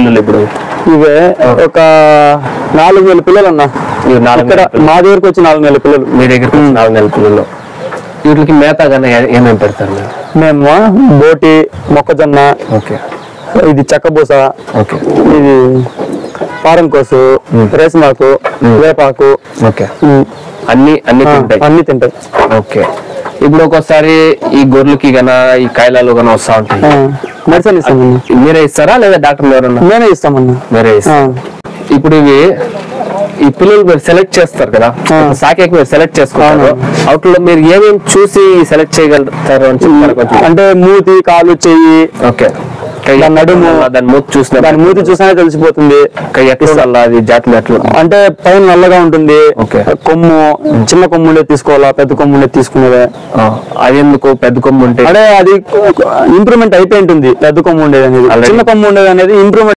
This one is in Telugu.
పిల్లలు ఇప్పుడు? ఇవే ఒక 4 నెలల పిల్లలు అన్న. మా దగ్గరకు వచ్చి 4 నెలల పిల్లలు. మీ దగ్గరకు 4 నెలల పిల్లలు. వీటికి మేత గానీ ఏమేమి పెడతారు మీరు? మేము బోటి, మొక్కజొన్న, ఓకే, ఇది చెక్కబూస, ఓకే, ఇది పారం కోసు, రేసమాకు, వేపాకు, ఓకే, అన్ని తింటాయి. ఓకే. ఇప్పుడు ఒక్కోసారి ఈ గొర్రెలకి గనా ఈ కాయలాలు గనా వస్తా ఉంటాయి, మెడిసిన్ ఇస్తామన్నా. మీరే ఇస్తారా లేదా డాక్టర్ ఎవరన్నా? నేనే ఇస్తామన్నా. మీరే ఇస్తాం. ఇప్పుడు ఈ పిల్లలు మీరు సెలెక్ట్ చేస్తారు కదా, సాకేకి మీరు సెలెక్ట్ చేసుకుంటారు, అవుట్లో మీరు ఏమేమి చూసి సెలెక్ట్ చేయగలుగుతారు అని చెప్తారు కొంచెం? అంటే మూతి, కాలు, చెయ్యి, ఓకే, నడుము, దాని మూతి చూసినా తెలిసిపోతుంది. అది జాతి అట్లు అంటే పైన నల్లగా ఉంటుంది, కొమ్ము చిన్న కొమ్ము ఉండేది తీసుకోవాలా, పెద్ద కొమ్ము ఉండేది తీసుకునేదే? అది ఎందుకు పెద్ద కొమ్ము ఉంటే? అంటే అది ఇంప్రూవ్మెంట్ అయిపోయి ఉంటుంది. పెద్ద కొమ్ము ఉండేది అనేది, చిన్న కొమ్ము ఉండేది అనేది ఇంప్రూవ్మెంట్